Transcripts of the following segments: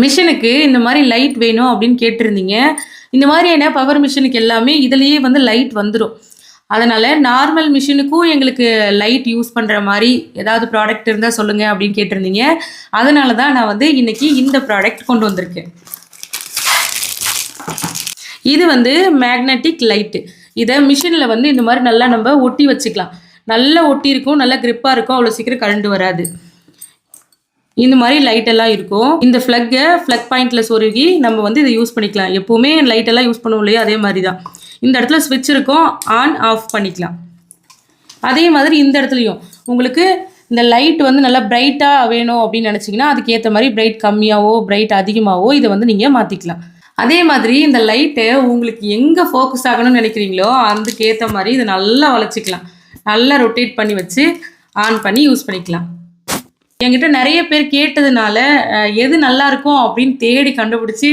மிஷினுக்கு இந்த மாரி லைட் வேணும் அப்படின்னு கேட்டிருந்தீங்க. இந்த மாதிரியான பவர் மிஷினுக்கு எல்லாமே இதிலேயே வந்து லைட் வந்துரும். அதனால நார்மல் மிஷினுக்கும் எங்களுக்கு லைட் யூஸ் பண்ற மாரி ஏதாவது ப்ராடக்ட் இருந்தா சொல்லுங்க அப்படின்னு கேட்டிருந்தீங்க. அதனால தான் நான் வந்து இன்னைக்கு இந்த ப்ராடக்ட் கொண்டு வந்திருக்கேன். இது வந்து மேக்னெட்டிக் லைட்டு. இத மிஷின்ல வந்து இந்த மாரி நல்லா நம்ம ஒட்டி வச்சுக்கலாம். நல்லா ஒட்டியிருக்கும், நல்லா கிரிப்பா இருக்கும். அவ்வளோ சீக்கிரம் கழண்டு வராது. இந்த மாரி லைட் எல்லாம் இருக்கும். இந்த ப்ளக் பாயிண்ட்ல சொருகி நம்ம வந்து இத யூஸ் பண்ணிக்கலாம். எப்பவுமே லைட் எல்லாம் யூஸ் பண்ணுவோம் இல்லையா? அதே மாரி தான். இந்த இடத்துல ஸ்விட்ச் இருக்கும். ஆன், ஆஃப் பண்ணிக்கலாம். அதே மாதிரி இந்த இடத்துலயும் உங்களுக்கு இந்த லைட் வந்து நல்லா பிரைட்டா வேணும் அப்படின்னு நினைச்சீங்கன்னா, அதுக்கு ஏத்த மாரி பிரைட் கம்மியாவோ, பிரைட் அதிகமாவோ இத வந்து நீங்க மாத்திக்கலாம். அதே மாதிரி இந்த லைட்ட உங்களுக்கு எங்க ஃபோக்கஸ் ஆகணும்னு நினைக்கிறீங்களோ, அதுக்கு ஏத்த மாரி இத நல்லா வளைச்சுக்கலாம். நல்லா ரொட்டேட் பண்ணி வச்சு ஆன் பண்ணி யூஸ் பண்ணிக்கலாம். என்கிட்ட நெறைய பேர் கேட்டதுனால, எது நல்லாருக்கும் அப்படின்னு தேடி கண்டுபிடிச்சு,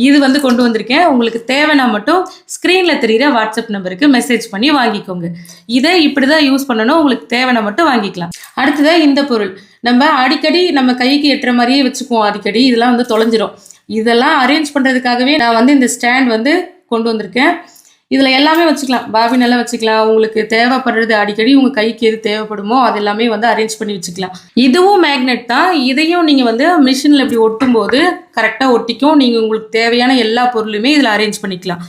இது வந்து கொண்டு வந்திருக்கேன். உங்களுக்கு தேவைன்னா மட்டும் ஸ்க்ரீன்ல தெரியிற வாட்ஸ்அப் நம்பருக்கு மெசேஜ் பண்ணி வாங்கிக்கோங்க. இத இப்படிதான் யூஸ் பண்ணணும். உங்களுக்கு தேவைன்னா மட்டும் வாங்கிக்கலாம். அடுத்ததா இந்த பொருள். நம்ம அடிக்கடி நம்ம கைக்கு எட்டுற மாரியே வச்சுக்குவோம் அடிக்கடி. இதெல்லாம் வந்து தொலைஞ்சிரும். இதெல்லாம் அரேஞ்ச் பண்றதுக்காகவே நான் வந்து இந்த ஸ்டாண்ட் வந்து கொண்டு வந்திருக்கேன். இதுல எல்லாமே வச்சுக்கலாம். பாபின் எல்லாம் வச்சுக்கலாம். உங்களுக்கு தேவைப்படுறது அடிக்கடி உங்க கைக்கு எது தேவைப்படுமோ அது எல்லாமே வந்து அரேஞ்ச் பண்ணி வச்சுக்கலாம். இதுவும் மேக்னெட் தான். இதையும் நீங்க வந்து மிஷின்ல இப்படி ஒட்டும்போது கரெக்டா ஒட்டிக்கும். நீங்க உங்களுக்கு தேவையான எல்லா பொருளுமே இதுல அரேஞ்ச் பண்ணிக்கலாம்.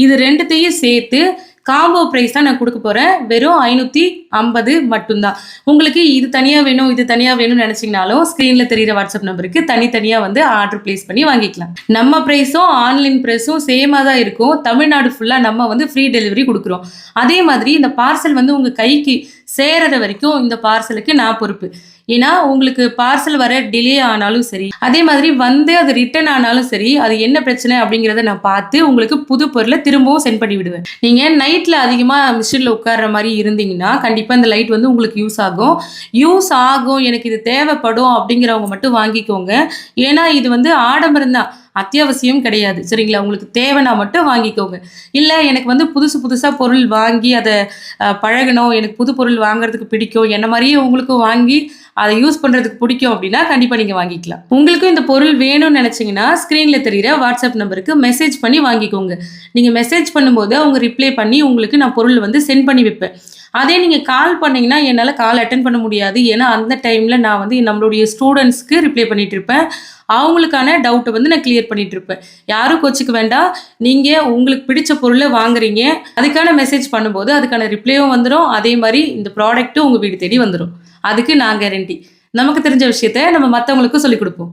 இது 2த்தையும் சேர்த்து காம்போ பிரைஸ் தான் நான் கொடுக்க போறேன். வெறும் 550 மட்டும்தான். உங்களுக்கு இது தனியா வேணும், இது தனியா வேணும்னு நினைச்சீங்கனாலும் ஸ்க்ரீன்ல தெரியிற வாட்ஸ்அப் நம்பருக்கு தனித்தனியா வந்து ஆர்டர் பிளேஸ் பண்ணி வாங்கிக்கலாம். நம்ம பிரைஸும் ஆன்லைன் பிரைஸும் சேமா தான் இருக்கும். தமிழ்நாடு ஃபுல்லா நம்ம வந்து ஃப்ரீ டெலிவரி கொடுக்குறோம். அதே மாதிரி இந்த பார்சல் வந்து உங்க கைக்கு சேரற வரைக்கும் இந்த பார்சலுக்கு நான் பொறுப்பு. ஏன்னா உங்களுக்கு பார்சல் வர டிலே ஆனாலும் சரி, அதே மாதிரி வந்து அது ரிட்டர்ன் ஆனாலும் சரி, அது என்ன பிரச்சனை அப்படிங்கிறத நான் பார்த்து உங்களுக்கு புது பொருளை திரும்பவும் சென்ட் பண்ணி விடுவேன். நீங்க நைட்ல அதிகமா மிஷின்ல உட்கார்ற மாதிரி இருந்தீங்கன்னா கண்டிப்பா இந்த லைட் வந்து உங்களுக்கு யூஸ் ஆகும் எனக்கு இது தேவைப்படும் அப்படிங்கிறவங்க மட்டும் வாங்கிக்கோங்க. ஏன்னா இது வந்து ஆடம்பரம் தான், அத்தியாவசியம் கிடையாது. சரிங்களா? உங்களுக்கு தேவைன்னா மட்டும் வாங்கிக்கோங்க. இல்ல எனக்கு வந்து புதுசா பொருள் வாங்கி அதை பழகணும், எனக்கு புது பொருள் வாங்குறதுக்கு பிடிக்கும், என்ன மாதிரியே உங்களுக்கும் வாங்கி அதை யூஸ் பண்றதுக்கு பிடிக்கும் அப்படின்னா கண்டிப்பா நீங்க வாங்கிக்கலாம். உங்களுக்கும் இந்த பொருள் வேணும்னு நினைச்சீங்கன்னா ஸ்கிரீன்ல தெரியிற வாட்ஸ்அப் நம்பருக்கு மெசேஜ் பண்ணி வாங்கிக்கோங்க. நீங்க மெசேஜ் பண்ணும்போது அவங்க ரிப்ளை பண்ணி உங்களுக்கு நான் பொருள் வந்து சென்ட் பண்ணி வைப்பேன். அதே நீங்க கால் பண்ணீங்கன்னா என்னால கால் அட்டெண்ட் பண்ண முடியாது. ஏன்னா அந்த டைம்ல நான் வந்து நம்மளுடைய ஸ்டூடெண்ட்ஸ்க்கு ரிப்ளை பண்ணிட்டு இருப்பேன். அவங்களுக்கான டவுட்டை வந்து நான் கிளியர் பண்ணிட்டு இருப்பேன். யாரும் கோச்சிக்க வேண்டாம். நீங்க உங்களுக்கு பிடிச்ச பொருளை வாங்குறீங்க, அதுக்கான மெசேஜ் பண்ணும்போது அதுக்கான ரிப்ளையும் வந்துடும். அதே மாதிரி இந்த ப்ராடக்ட்டும் உங்க வீடு தேடி வந்துடும். அதுக்கு நான் கேரண்டி. நமக்கு தெரிஞ்ச விஷயத்த நம்ம மற்றவங்களுக்கும் சொல்லிக் கொடுப்போம்.